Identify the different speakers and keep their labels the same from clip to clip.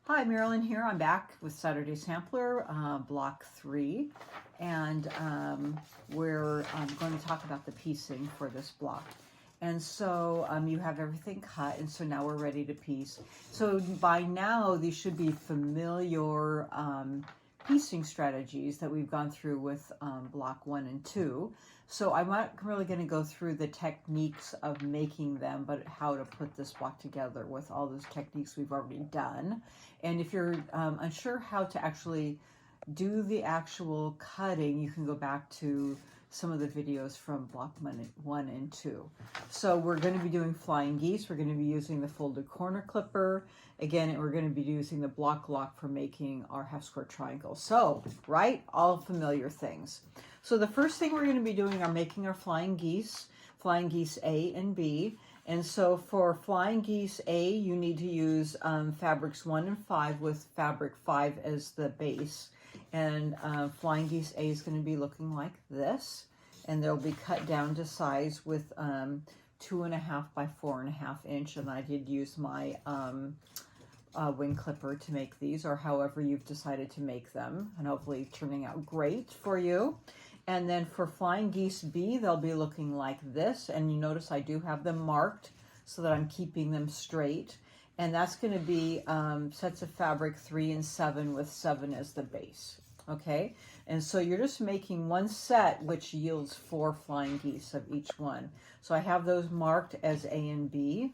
Speaker 1: Hi, Marilyn here. I'm back with Saturday Sampler, Block 3, and we're going to talk about the piecing for this block. And so you have everything cut, and so now we're ready to piece. So by now, these should be familiar piecing strategies that we've gone through with Block 1 and 2. So I'm not really going to go through the techniques of making them, but how to put this block together with all those techniques we've already done. And if you're unsure how to actually do the actual cutting, you can go back to some of the videos from Block 1 and 2. So we're going to be doing flying geese. We're going to be using the folded corner clipper. Again, we're going to be using the block lock for making our half square triangle. So, right, all familiar things. So the first thing we're going to be doing are making our flying geese A and B. And so for flying geese A, you need to use fabrics 1 and 5 with fabric 5 as the base. And flying geese A is going to be looking like this. And they'll be cut down to size with 2.5 by 4.5 inch. And I did use my wing clipper to make these, or however you've decided to make them. And hopefully turning out great for you. And then for flying geese B, they'll be looking like this. And you notice I do have them marked so that I'm keeping them straight. And that's going to be sets of fabric 3 and 7 with 7 as the base. Okay, and so you're just making one set, which yields 4 flying geese of each one. So I have those marked as A and B.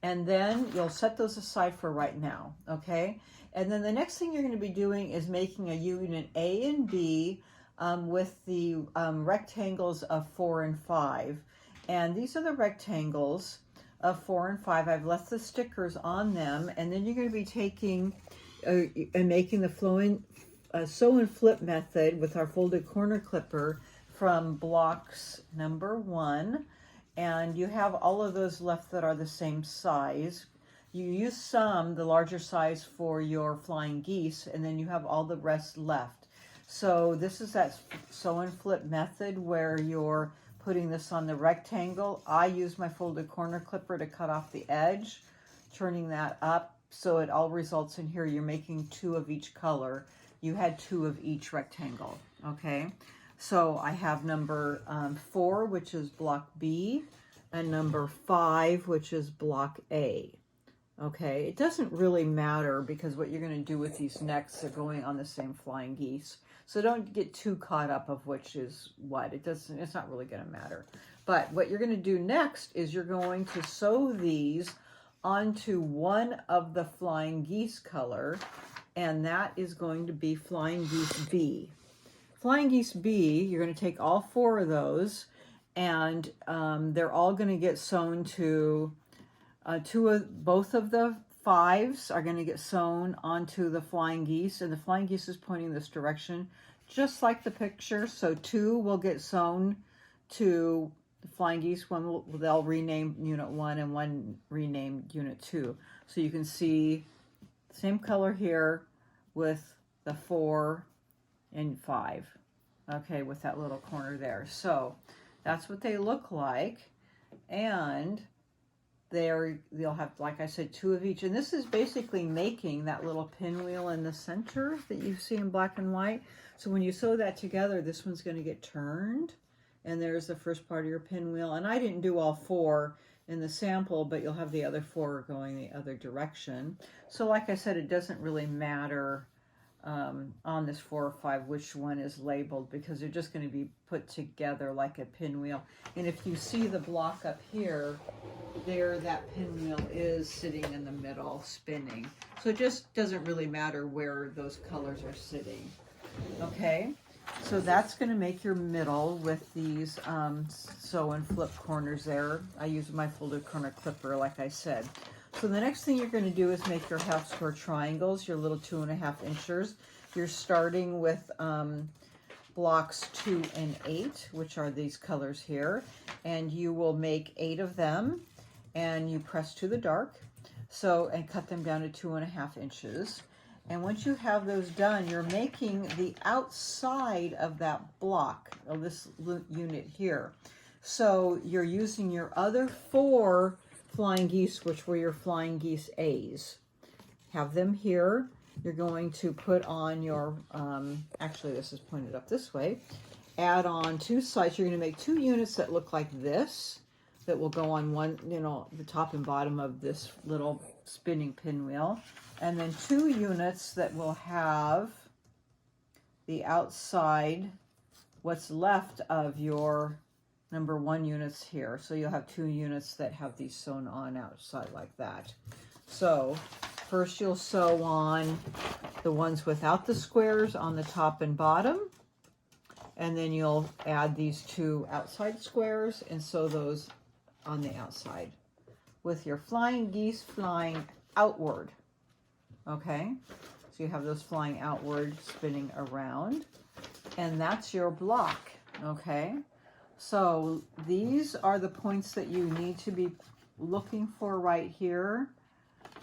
Speaker 1: And then you'll set those aside for right now. Okay, and then the next thing you're going to be doing is making a unit A and B with the rectangles of 4 and 5. And these are the rectangles of 4 and 5. I've left the stickers on them. And then you're going to be taking and making the sew and flip method with our folded corner clipper from blocks number 1. And you have all of those left that are the same size. You use the larger size for your flying geese, and then you have all the rest left. So this is that sew and flip method where you're putting this on the rectangle. I use my folded corner clipper to cut off the edge, turning that up so it all results in here. You're making 2 of each color. You had 2 of each rectangle, okay? So I have number 4, which is block B, and number 5, which is block A. Okay, it doesn't really matter because what you're going to do with these next are going on the same flying geese. So don't get too caught up of which is what. It's not really going to matter. But what you're going to do next is you're going to sew these onto one of the flying geese color, and that is going to be flying geese B. Flying geese B, you're going to take all 4 of those, and they're all going to get sewn to both of the 5s are going to get sewn onto the flying geese, and the flying geese is pointing this direction, just like the picture. So 2 will get sewn to the flying geese. They'll rename unit 1 and 1 rename unit 2. So you can see the same color here with the 4 and 5. Okay, with that little corner there. So that's what they look like, and they'll have, like I said, 2 of each. And this is basically making that little pinwheel in the center that you see in black and white. So when you sew that together, this one's going to get turned, and there's the first part of your pinwheel. And I didn't do all 4 in the sample, but you'll have the other 4 going the other direction. So like I said, it doesn't really matter on this 4 or 5 which one is labeled, because they're just going to be put together like a pinwheel. And if you see the block up here, there that pinwheel is sitting in the middle spinning. So it just doesn't really matter where those colors are sitting. Okay, so that's going to make your middle with these sew and flip corners there. I use my folded corner clipper, like I said. So the next thing you're going to do is make your half square triangles, your little 2.5 inchers. You're starting with blocks 2 and 8, which are these colors here. And you will make 8 of them, and you press to the dark. And cut them down to 2.5 inches. And once you have those done, you're making the outside of that block, of this unit here. So you're using your other 4 flying geese, which were your flying geese A's. have them here. You're going to put on your, actually this is pointed up this way, add on 2 sides. You're going to make 2 units that look like this, that will go on one, you know, the top and bottom of this little spinning pinwheel. And then 2 units that will have the outside, what's left of your number 1 units here. So you'll have 2 units that have these sewn on outside like that. So first you'll sew on the ones without the squares on the top and bottom. And then you'll add these 2 outside squares and sew those on the outside with your flying geese flying outward. Okay, so you have those flying outward, spinning around, and that's your block. Okay, so these are the points that you need to be looking for right here,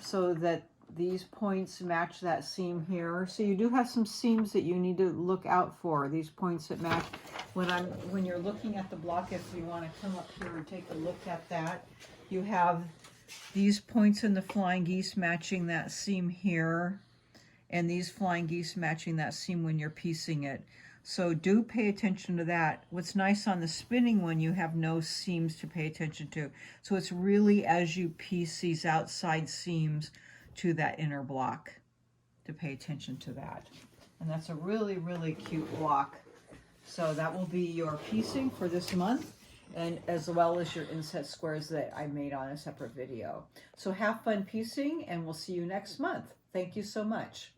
Speaker 1: so that these points match that seam here. So you do have some seams that you need to look out for, these points that match. When you're looking at the block, if you want to come up here and take a look at that, you have these points in the flying geese matching that seam here, and these flying geese matching that seam when you're piecing it. So do pay attention to that. What's nice on the spinning one, you have no seams to pay attention to. So it's really as you piece these outside seams to that inner block to pay attention to that. And that's a really, really cute block. So that will be your piecing for this month, and as well as your inset squares that I made on a separate video. So have fun piecing, and we'll see you next month. Thank you so much.